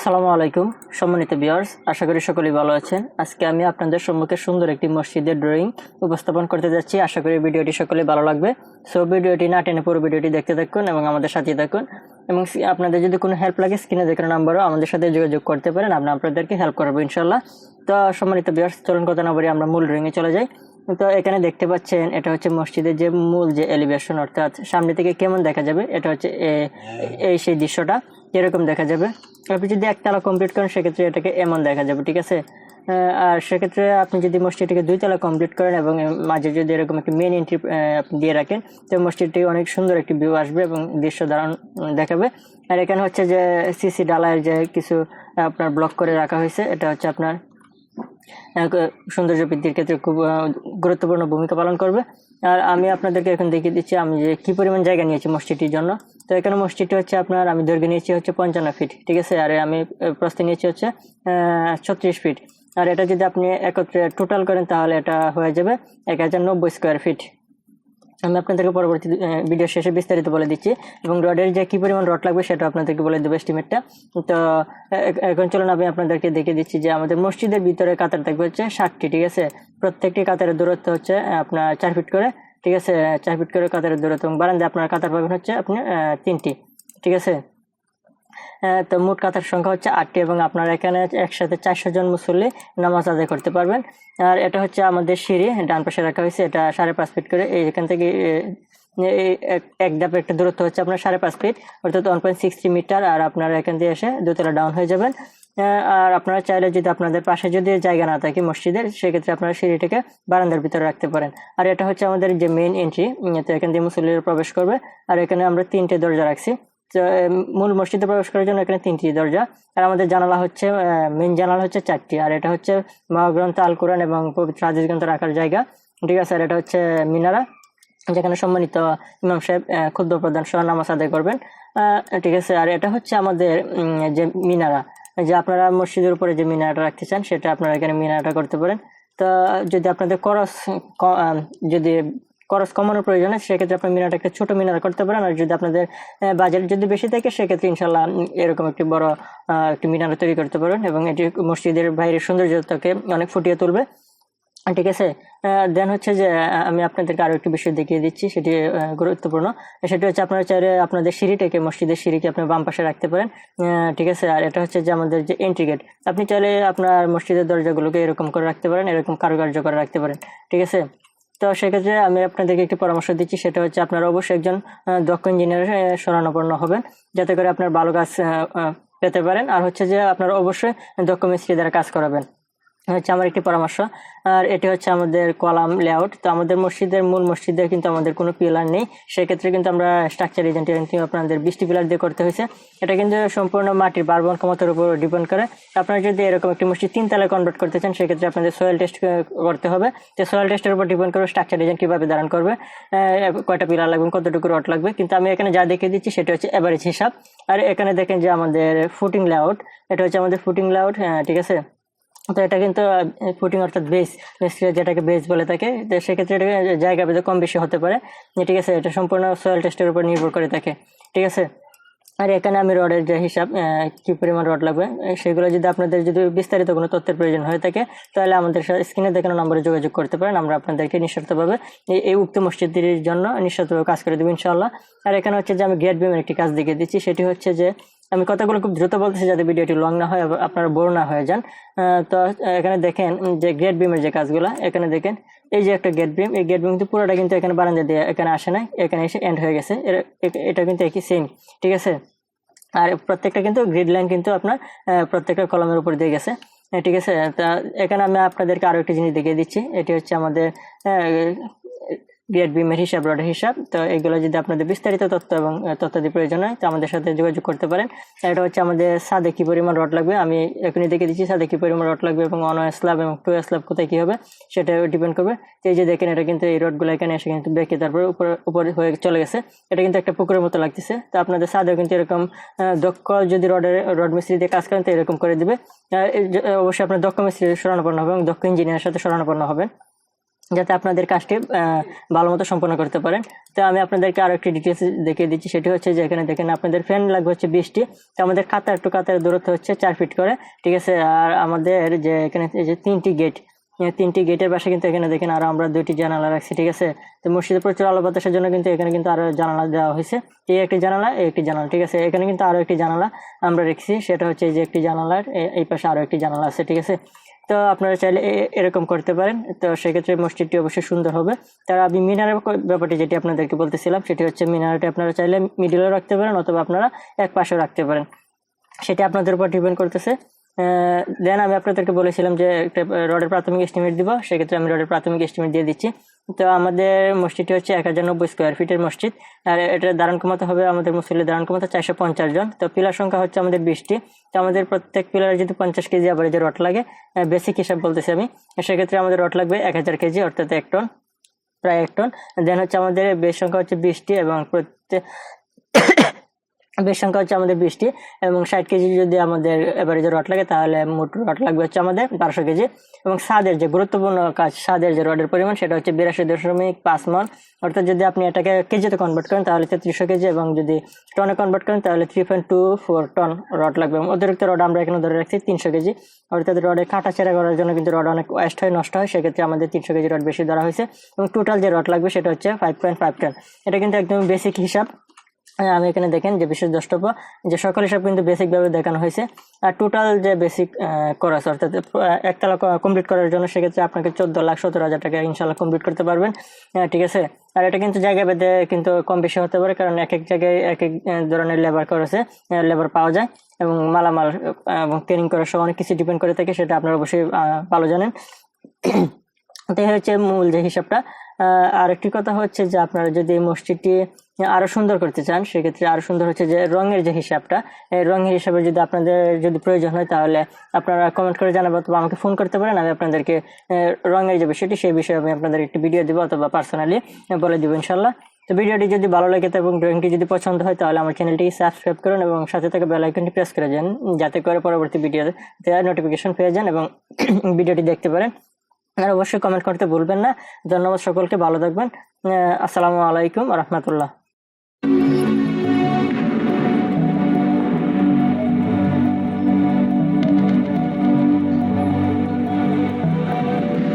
আসসালামু আলাইকুম সম্মানিত ভিউয়ার্স, আশা করি সকলেই ভালো আছেন। আজকে আমি আপনাদের সম্মুখে সুন্দর একটি মসজিদের ড্রয়িং উপস্থাপন করতে যাচ্ছি। আশা করি ভিডিওটি সকলেই ভালো লাগবে। সো ভিডিওটি না টেনে পুরো ভিডিওটি দেখতে থাকুন এবং আমাদের সাথে থাকুন। এবং আপনাদের যদি কোনো হেল্প লাগে স্ক্রিনে দেখানো নাম্বারও আমাদের সাথে যোগাযোগ করতে পারেন, আমরা আপনাদেরকে হেল্প করবো ইনশাল্লাহ। তো সম্মানিত ভিউয়ার্স, চলুন কথা না বলে আমরা মূল ড্রয়িংয়ে চলে যাই। তো এখানে দেখতে পাচ্ছেন এটা হচ্ছে মসজিদের যে মূল যে এলিভেশন, অর্থাৎ সামনে থেকে কেমন দেখা যাবে, এটা হচ্ছে এই সেই দৃশ্যটা এরকম দেখা যাবে। আপনি যদি একতলা কমপ্লিট করেন সেক্ষেত্রে এটাকে এমন দেখা যাবে, ঠিক আছে। আর সেক্ষেত্রে আপনি যদি মসজিদটিকে দুইতলা কমপ্লিট করেন এবং মাঝে যদি এরকম একটি মেন এন্ট্রি আপনি দিয়ে রাখেন, তো মসজিদটি অনেক সুন্দর একটি ভিউ আসবে এবং দৃশ্য ধারণ দেখাবে। আর এখানে হচ্ছে যে সিসি ডালায়ের যে কিছু আপনার ব্লক করে রাখা হয়েছে, এটা হচ্ছে আপনার সৌন্দর্য বৃদ্ধির ক্ষেত্রে খুব গুরুত্বপূর্ণ ভূমিকা পালন করবে। আর আমি আপনাদেরকে এখন দেখিয়ে দিচ্ছি আমি যে কি পরিমাণ জায়গা নিয়েছি মসজিদটির জন্য। তো এখানে মসজিদটি হচ্ছে আপনার, আমি দৈর্ঘ্য নিয়েছি হচ্ছে 55 ফিট, ঠিক আছে। আর আমি প্রস্থে নিয়েছি হচ্ছে 36 ফিট। আর এটা যদি আপনি একত্রে টোটাল করেন তাহলে এটা হয়ে যাবে 1090 স্কোয়ার ফিট। আমি আপনাদেরকে পরবর্তী ভিডিও শেষে বিস্তারিত বলে দিচ্ছি এবং রডের যে কি পরিমাণ রড লাগবে সেটা আপনাদেরকে বলে দেবো এস্টিমেটটা। তো এখন চলুন আমি আপনাদেরকে দেখিয়ে দিচ্ছি যে আমাদের মসজিদের ভিতরে কাতার থাকবে হচ্ছে 60টি, ঠিক আছে। প্রত্যেকটি কাতারের দূরত্ব হচ্ছে আপনার 4 ফিট করে, ঠিক আছে। 4 ফিট করে কাতারের দূরত্ব এবং বারান্দায় আপনার কাতার পাবেন হচ্ছে আপনি 3টি, ঠিক আছে। তো মোট কাতার সংখ্যা হচ্ছে 8টি এবং আপনারা এখানে একসাথে 400 জন মুসল্লি নামাজ আদায় করতে পারবেন। আর এটা হচ্ছে আমাদের সিঁড়ি, ডান পাশে রাখা হয়েছে, এটা 5.5 ফিট করে। এখান থেকে এক ধাপে একটা দূরত্ব হচ্ছে আপনার 5.5 ফিট, অর্থাৎ 1.60 মিটার। আর আপনারা এখান দিয়ে এসে দোতলা ডাউন হয়ে যাবেন। আর আপনারা চাইলে যদি আপনাদের পাশে যদি জায়গা না থাকে মসজিদের, সেক্ষেত্রে আপনারা সিঁড়িটাকে বারান্দার ভিতরে রাখতে পারেন। আর এটা হচ্ছে আমাদের যে মেইন এন্ট্রি, তো এখান দিয়ে মুসল্লিরা প্রবেশ করবে। আর এখানে আমরা 3টে দরজা রাখছি। মূল মসজিদে প্রবেশ করার জন্য এখানে 3টি দরজা। আর আমাদের জানালা হচ্ছে মেইন জানালা হচ্ছে 4টি। আর এটা হচ্ছে মহাগ্রন্থ আল কোরআন এবং পবিত্র হাদিস গ্রন্থ রাখার জায়গা, ঠিক আছে। আর এটা হচ্ছে মিনারা, যেখানে সম্মানিত ইমাম সাহেব খুতবা প্রদান সহ নামাজ আদায় করবেন, ঠিক আছে। আর এটা হচ্ছে আমাদের যে মিনারা, যে আপনারা মসজিদের উপরে যে মিনারাটা রাখতে চান সেটা আপনারা এখানে মিনারাটা করতে পারেন। তো যদি আপনাদের যদি খরচ কমানোর প্রয়োজন হয় সেক্ষেত্রে আপনি মিনারটা একটা ছোট মিনার করতে পারেন। আর যদি আপনাদের বাজেট যদি বেশি থাকে সেক্ষেত্রে ইনশাল্লাহ এরকম একটি বড় একটি মিনার তৈরি করতে পারেন এবং এটি মসজিদের বাইরের সৌন্দর্যতাকে অনেক ফুটিয়ে তুলবে, ঠিক আছে। দেন হচ্ছে যে আমি আপনাদেরকে আরো একটি বিষয় দেখিয়ে দিচ্ছি, সেটি গুরুত্বপূর্ণ। সেটি হচ্ছে আপনারা চাইলে আপনাদের সিঁড়িটাকে, মসজিদের সিঁড়িকে আপনি বাম পাশে রাখতে পারেন, ঠিক আছে। আর এটা হচ্ছে যে আমাদের যে এন্ট্রি গেট, আপনি চাইলে আপনার মসজিদের দরজাগুলোকে এরকম করে রাখতে পারেন, এরকম কারুকার্য করে রাখতে পারেন, ঠিক আছে। তো সেক্ষেত্রে আমি আপনাদেরকে একটি পরামর্শ দিচ্ছি, সেটা হচ্ছে আপনারা অবশ্যই একজন দক্ষ ইঞ্জিনিয়ারের শরণাপন্ন হবেন, যাতে করে আপনার ভালো কাজ পেতে পারেন। আর হচ্ছে যে আপনারা অবশ্যই দক্ষ মিস্ত্রি দ্বারা কাজ করাবেন, হচ্ছে আমার একটি পরামর্শ। আর এটি হচ্ছে আমাদের কলাম লেআউট। তো আমাদের মূল মসজিদের কিন্তু আমাদের কোনো পিলার নেই, সেক্ষেত্রে কিন্তু আমরা স্ট্রাকচার এজেন্ট আপনাদের 20টি পিলার দিয়ে করতে হয়েছে। এটা কিন্তু সম্পূর্ণ মাটির বারবন ক্ষমতার উপর ডিপেন্ড করে। আপনারা যদি এরকম একটি মসজিদ 3 তলায় কনভার্ট করতে চান সেক্ষেত্রে আপনাদের সয়েল টেস্ট করতে হবে। তো সয়েল টেস্টের উপর ডিপেন্ড করে স্ট্রাকচার এজেন্ট কিভাবে ধারণ করবে, কয়টা পিলার লাগবে, কতটুকু রড লাগবে। কিন্তু আমি এখানে যা দেখিয়ে দিচ্ছি সেটা হচ্ছে এভারেজ হিসাব। আর এখানে দেখেন যে আমাদের ফুটিং লেআউট, এটা হচ্ছে আমাদের ফুটিং লেআউট, ঠিক আছে। তো এটা কিন্তু ফুটিং অর্থাৎ বেস, যেটাকে বেস বলে থাকে। তো সেক্ষেত্রে এটা জায়গা ভেদে কম বেশি হতে পারে, ঠিক আছে। এটা সম্পূর্ণ সয়েল টেস্টের উপর নির্ভর করে থাকে, ঠিক আছে। আর এখানে আমি রডের যে হিসাব, কি পরিমাণ রড লাগবে সেগুলো যদি আপনাদের যদি বিস্তারিত কোনো তথ্যের প্রয়োজন হয়ে থাকে তাহলে আমাদের স্ক্রিনে দেখানো নম্বরে যোগাযোগ করতে পারেন, আমরা আপনাদেরকে নিঃশর্তভাবে এই উক্ত মসজিদের জন্য নিঃশর্তভাবে কাজ করে দেবো ইনশাআল্লাহ। আর এখানে হচ্ছে যে আমি গেট বিমের একটি কাজ দেখিয়ে দিচ্ছি, সেটি হচ্ছে যে আমি কথাগুলো খুব দ্রুত বলতেছি যাতে ভিডিওটি লং না হয়, আপনারা বোর না হয়ে যান। তো এখানে দেখেন যে গেট বিমের যে কাজগুলো, এখানে দেখেন এই যে একটা গেট বিম, এই গেট বিম কিন্তু পুরোটা কিন্তু এখানে বারান্দা দিয়ে এখানে আসে না, এখানে এসে এন্ড হয়ে গেছে। এটা কিন্তু একই সেম, ঠিক আছে। আর প্রত্যেকটা কিন্তু গ্রিড লাইন কিন্তু আপনার প্রত্যেকটা কলমের উপর দিয়ে গেছে, ঠিক আছে। তা এখানে আমি আপনাদেরকে আরো একটা জিনিস দেখিয়ে দিচ্ছি, এটি হচ্ছে আমাদের গ্রেড বিমের হিসাব, রডের হিসাব। তো এগুলো যদি আপনাদের বিস্তারিত তথ্য এবং তথ্যাদি প্রয়োজন হয় তো আমাদের সাথে যোগাযোগ করতে পারেন। এটা হচ্ছে আমাদের ছাদে কি পরিমাণ রড লাগবে, আমি এখনই দেখে দিচ্ছি ছাদে কি পরিমাণ রড লাগবে এবং 1 স্ল্যাব এবং 2 স্ল্যাব কোথায় কি হবে সেটা ডিপেন্ড করবে। এই যে দেখেন এটা কিন্তু এই রডগুলো এখানে এসে কিন্তু বেঁকে তারপরে উপরে হয়ে চলে গেছে, এটা কিন্তু একটা পুকুরের মতো লাগতেছে। তো আপনাদের ছাদেও কিন্তু এরকম দক্ষ যদি রড মিস্ত্রি দিয়ে কাজ করেন তো এরকম করে দিবে। অবশ্যই আপনার দক্ষ মিস্ত্রি শরণাপন্ন হবে এবং দক্ষ ইঞ্জিনিয়ারের সাথে শরণাপন্ন হবেন। যাতে আপনাদের কাজটি ভালো মতো সম্পন্ন করতে পারেন। তো আমি আপনাদেরকে আরো একটি ডিটেলস দেখিয়ে দিচ্ছি, সেটি হচ্ছে যে এখানে দেখেন আপনাদের ফ্যান লাগবে হচ্ছে 20টি। তো আমাদের কাতার টু কাতারের দূরত্ব হচ্ছে 4 ফিট করে, ঠিক আছে। আর আমাদের যে এখানে যে 3টি গেট, 3টি গেটের পাশে কিন্তু এখানে দেখেন আরো আমরা 2টি জানালা রাখছি, ঠিক আছে। তো মসজিদে প্রচুর আলো বাতাসের জন্য কিন্তু এখানে কিন্তু আরো জানালা দেওয়া হয়েছে, এই একটি জানালা, এই একটি জানালা, ঠিক আছে। এখানে কিন্তু আরো একটি জানালা আমরা রেখেছি, সেটা হচ্ছে এই যে একটি জানালার এই পাশে আরো একটি জানালা আছে, ঠিক আছে। তো আপনারা চাইলে এরকম করতে পারেন, তো সেক্ষেত্রে মসজিদটি অবশ্যই সুন্দর হবে। তার আমি মিনারের ব্যাপারটি যেটি আপনাদেরকে বলতেছিলাম, সেটি হচ্ছে মিনারটি আপনারা চাইলে মিডিলে রাখতে পারেন অথবা আপনারা এক পাশে রাখতে পারেন, সেটা আপনাদের উপর ডিপেন্ড করতেছে। দেন আমি আপনাদেরকে বলেছিলাম যে একটা রডের প্রাথমিক এস্টিমেট দিব, সেক্ষেত্রে আমি রডের প্রাথমিক এস্টিমেট দিয়ে দিচ্ছি। তো আমাদের মসজিদটি হচ্ছে 1090 স্কোয়ার ফিটের মসজিদ, আর এটার দাঁড়ান ক্ষমতা হবে আমাদের মুসল্লির দাঁড়ান ক্ষমতা 450 জন। তো পিলার সংখ্যা হচ্ছে আমাদের 20টি। তো আমাদের প্রত্যেক পিলারে যদি 50 কেজি অ্যাভারেজে রড লাগে, বেসিক হিসাব বলতেছি আমি, সেক্ষেত্রে আমাদের রড লাগবে 1000 কেজি, অর্থাৎ 1 টন, প্রায় 1 টন। দেন হচ্ছে আমাদের বেস সংখ্যা হচ্ছে 20টি, এবং প্রত্যেক বেশ সংখ্যা হচ্ছে আমাদের 20টি, এবং 60 কেজি যদি আমাদের এভারেজে রড লাগে, তাহলে মোট রড লাগবে হচ্ছে আমাদের 1200 কেজি। এবং ছাদের যে গুরুত্বপূর্ণ কাজ, ছাদের যে রডের পরিমাণ, সেটা হচ্ছে 82.5 মন, অর্থাৎ যদি আপনি এটাকে কেজিতে কনভার্ট করেন তাহলে 3300 কেজি, এবং যদি টনে কনভার্ট করেন তাহলে 3.24 টন রড লাগবে। এবং অতিরিক্ত রড আমরা এখানে ধরে রাখছি 300 কেজি, অর্থাৎ রডের কাটা ছেঁড়া করার জন্য কিন্তু রড অনেক ওয়েস্ট হয়, নষ্ট হয়, সেক্ষেত্রে আমাদের 300 কেজি রড বেশি ধরা হয়েছে। এবং টোটাল যে রড লাগবে সেটা হচ্ছে 5.5 টন। এটা কিন্তু একদম বেসিক হিসাব। আমি এখানে দেখেন যে বিশেষ দ্রষ্টব্য, যে সকল হিসাব কিন্তু বেসিক ভাবে দেখানো হয়েছে। আর টোটাল যে বেসিক খরচ, অর্থাৎ একতলা কমপ্লিট করার জন্য, সেক্ষেত্রে আপনাকে 14,17,000 টাকা ইনশাল্লাহ কমপ্লিট করতে পারবেন, ঠিক আছে। আর এটা কিন্তু জায়গা ভেদে কিন্তু কম বেশি হতে পারে, কারণ এক এক জায়গায় এক এক ধরনের লেবার খরচে লেবার পাওয়া যায়, এবং মালামাল এবং ট্রেনিং করার সময় অনেক কিছু ডিপেন্ড করে থাকে, সেটা আপনারা অবশ্যই ভালো জানেন। তো হচ্ছে মূল যে হিসাবটা। আর একটি কথা হচ্ছে যে আপনারা যদি এই মসজিদটি আরো সুন্দর করতে চান, সেক্ষেত্রে আরো সুন্দর হচ্ছে যে রঙের যে হিসাবটা, এই রঙের হিসাবে যদি আপনাদের যদি প্রয়োজন হয়, তাহলে আপনারা কমেন্ট করে জানাবেন অথবা আমাকে ফোন করতে পারেন। আমি আপনাদেরকে রঙের যে বিষয়টি, সেই বিষয়ে আমি আপনাদের একটি ভিডিও দিব অথবা পার্সোনালি বলে দিব ইনশাল্লাহ। তো ভিডিওটি যদি ভালো লাগে এবং ড্রয়িংটি যদি পছন্দ হয়, তাহলে আমার চ্যানেলটি সাবস্ক্রাইব করুন এবং সাথে থাকা বেল আইকনটি প্রেস করে যান, যাতে করে পরবর্তী ভিডিওতে নোটিফিকেশন পেয়ে যান এবং ভিডিওটি দেখতে পারেন। আর অবশ্যই কমেন্ট করতে ভুলবেন না। ধন্যবাদ সকলকে, ভালো থাকবেন। আসসালামু আলাইকুম ওয়া রাহমাতুল্লাহ।